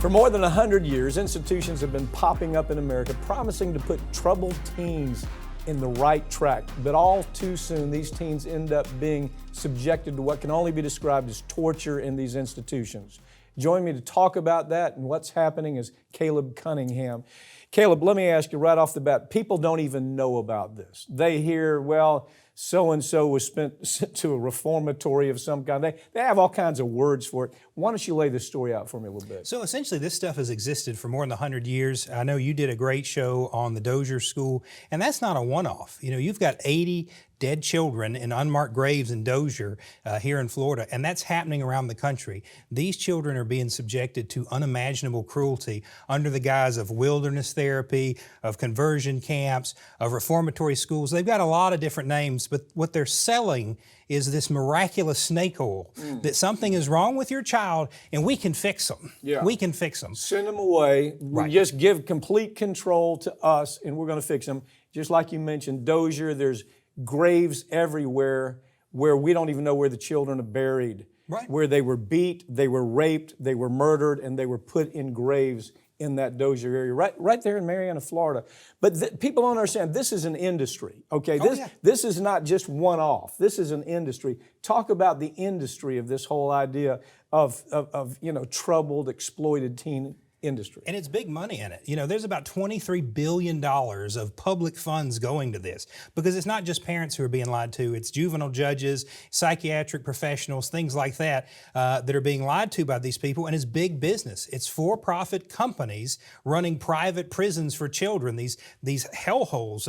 For more than 100 years, institutions have been popping up in America promising to put troubled teens in the right track. But all too soon, these teens end up being subjected to what can only be described as torture in these institutions. Join me to talk about that and what's happening is Caleb Cunningham. Caleb, let me ask you right off the bat, people don't even know about this. They hear, well, so-and-so was sent to a reformatory of some kind. They have all kinds of words for it. Why don't you lay this story out for me a little bit? So essentially this stuff has existed for more than 100 years. I know you did a great show on the Dozier School, and that's not a one-off. You know, you've got 80 dead children in unmarked graves in Dozier here in Florida, and that's happening around the country. These children are being subjected to unimaginable cruelty under the guise of wilderness therapy, of conversion camps, of reformatory schools. They've got a lot of different names, but what they're selling is this miraculous snake oil, that something is wrong with your child and we can fix them. Yeah. We can fix them. Send them away. Right. We just give complete control to us and we're going to fix them. Just like you mentioned, Dozier, there's graves everywhere where we don't even know where the children are buried. Right. Where they were beat, they were raped, they were murdered, and they were put in graves in that Dozier area, right there in Marianna, Florida. But people don't understand, this is an industry, okay? This is not just one-off. This is an industry. Talk about the industry of this whole idea of troubled, exploited teen industry. And it's big money in it. You know, there's about $23 billion of public funds going to this because it's not just parents who are being lied to, it's juvenile judges, psychiatric professionals, things like that that are being lied to by these people, and it's big business. It's for-profit companies running private prisons for children, these hellholes.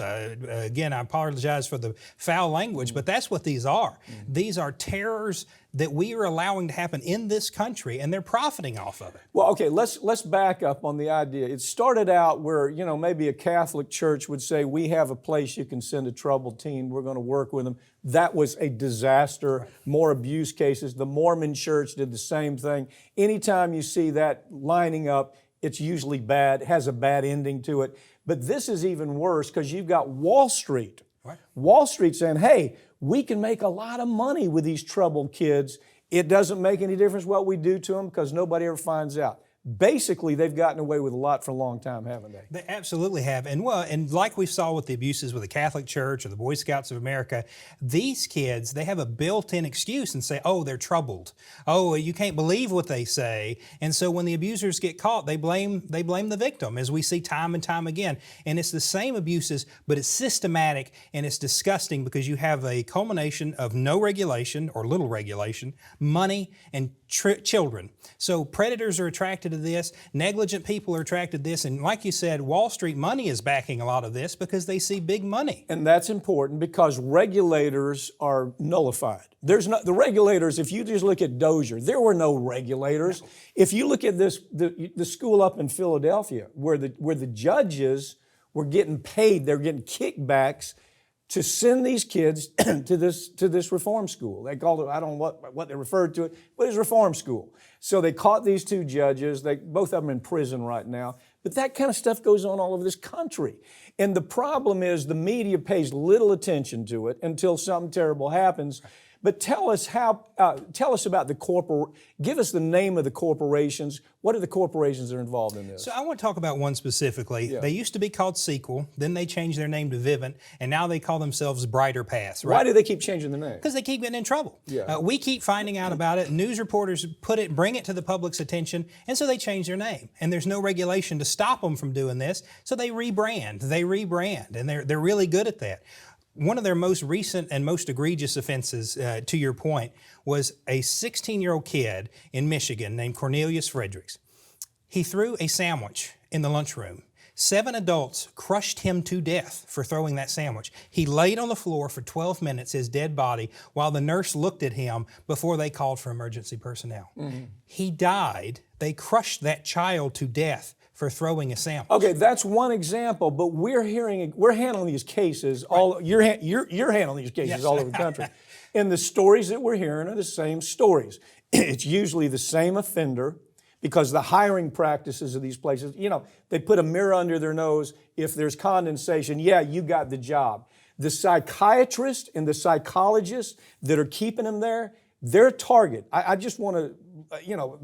Again, I apologize for the foul language, but that's what these are. These are terrors that we are allowing to happen in this country, and they're profiting off of it. Well, okay, let's back up on the idea. It started out where, maybe a Catholic church would say, we have a place you can send a troubled teen, we're going to work with them. That was a disaster, right. More abuse cases. The Mormon church did the same thing. Anytime you see that lining up, it's usually bad, has a bad ending to it. But this is even worse because you've got Wall Street. Right. Wall Street saying, hey, we can make a lot of money with these troubled kids. It doesn't make any difference what we do to them because nobody ever finds out. Basically, they've gotten away with a lot for a long time, haven't they? They absolutely have. And like we saw with the abuses with the Catholic Church or the Boy Scouts of America, these kids, they have a built-in excuse and say, oh, they're troubled. Oh, you can't believe what they say. And so when the abusers get caught, they blame the victim, as we see time and time again. And it's the same abuses, but it's systematic and it's disgusting because you have a culmination of no regulation or little regulation, money, and children. So predators are attracted to this, negligent people are attracted to this, and like you said, Wall Street money is backing a lot of this because they see big money. And that's important because regulators are nullified. The regulators, if you just look at Dozier, there were no regulators. No. If you look at the school up in Philadelphia where the judges were getting paid, they're getting kickbacks to send these kids to this reform school. They called it, I don't know what they referred to it, but it's reform school. So they caught these two judges. Both of them in prison right now. But that kind of stuff goes on all over this country. And the problem is the media pays little attention to it until something terrible happens. But tell us about give us the name of the corporations. What are the corporations that are involved in this? So I want to talk about one specifically. Yeah. They used to be called 𝐂𝐸quel, then they changed their name to Vivint, and now they call themselves Brighter Paths, right? Why do they keep changing their name? Because they keep getting in trouble. Yeah. We keep finding out about it, news reporters bring it to the public's attention, and so they change their name. And there's no regulation to stop them from doing this, so they rebrand, and they're really good at that. One of their most recent and most egregious offenses, to your point, was a 16-year-old kid in Michigan named Cornelius Fredericks. He threw a sandwich in the lunchroom. 7 adults crushed him to death for throwing that sandwich. He laid on the floor for 12 minutes, his dead body, while the nurse looked at him before they called for emergency personnel. Mm-hmm. He died. They crushed that child to death for throwing a sandwich. Okay, that's one example, but we're handling these cases you're handling these cases all over the country. And the stories that we're hearing are the same stories. It's usually the same offender because the hiring practices of these places, they put a mirror under their nose. If there's condensation, yeah, you got the job. The psychiatrists and the psychologists that are keeping them there, their target, I just want to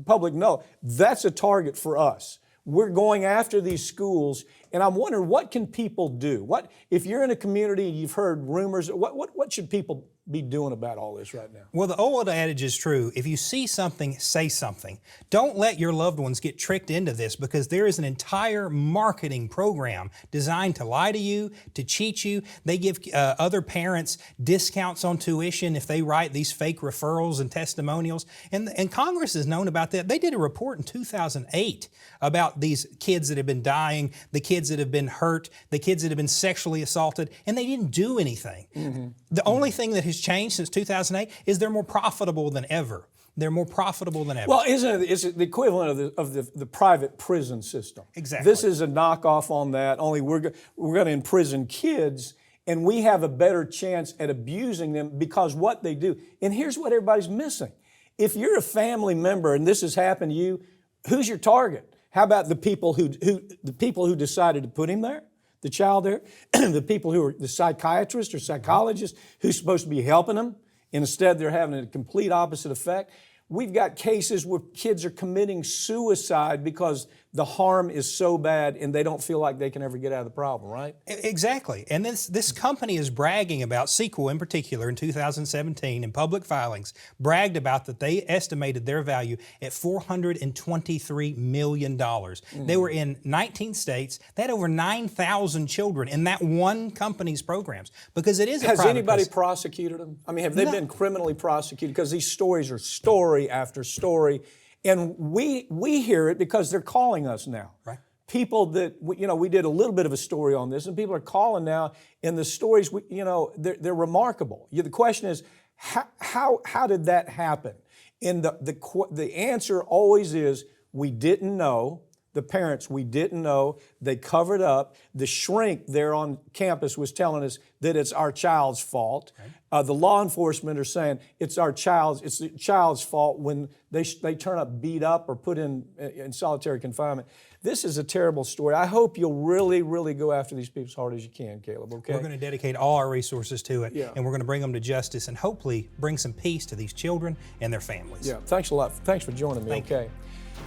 public know, that's a target for us. We're going after these schools, and I'm wondering, what can people do? What if you're in a community and you've heard rumors? What should people be doing about all this right now? Well, the old adage is true. If you see something, say something. Don't let your loved ones get tricked into this, because there is an entire marketing program designed to lie to you, to cheat you. They give other parents discounts on tuition if they write these fake referrals and testimonials. And Congress has known about that. They did a report in 2008 about these kids that have been dying, the kids that have been hurt, the kids that have been sexually assaulted, and they didn't do anything. Mm-hmm. The only thing that has changed since 2008 is they're more profitable than ever. They're more profitable than ever. Well, is it the equivalent of the private prison system? Exactly. This is a knockoff on that, only we're going to imprison kids, and we have a better chance at abusing them because what they do. And here's what everybody's missing. If you're a family member and this has happened to you, who's your target? How about the people who decided to put him there? The child there, the people who are the psychiatrist or psychologist who's supposed to be helping them, and instead they're having a complete opposite effect. We've got cases where kids are committing suicide because the harm is so bad and they don't feel like they can ever get out of the problem, right? Exactly. And this company is bragging about, 𝐂𝐤𝐤 in particular, in 2017 in public filings, bragged about that they estimated their value at $423 million. Mm-hmm. They were in 19 states. They had over 9,000 children in that one company's programs, because it is a private Has anybody prosecuted them? I mean, have they been criminally prosecuted? Because these stories are story after story. And we hear it because they're calling us now. Right. People that, we did a little bit of a story on this, and people are calling now, and the stories, they're remarkable. The question is, how did that happen? And the answer always is, we didn't know. The parents, we didn't know. They covered up. The shrink there on campus was telling us that it's our child's fault. Okay. The law enforcement are saying it's the child's fault when they turn up beat up or put in solitary confinement. This is a terrible story. I hope you'll really, really go after these people as hard as you can, Caleb, okay? We're going to dedicate all our resources to it, and we're going to bring them to justice and hopefully bring some peace to these children and their families. Yeah, thanks a lot. Thanks for joining me, okay?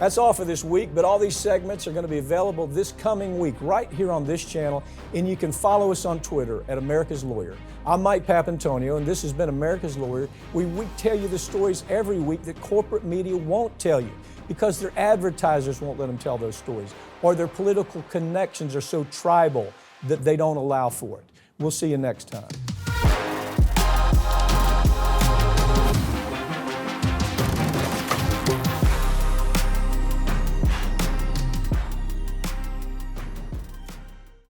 That's all for this week, but all these segments are going to be available this coming week right here on this channel, and you can follow us on Twitter at America's Lawyer. I'm Mike Papantonio, and this has been America's Lawyer. We tell you the stories every week that corporate media won't tell you because their advertisers won't let them tell those stories, or their political connections are so tribal that they don't allow for it. We'll see you next time.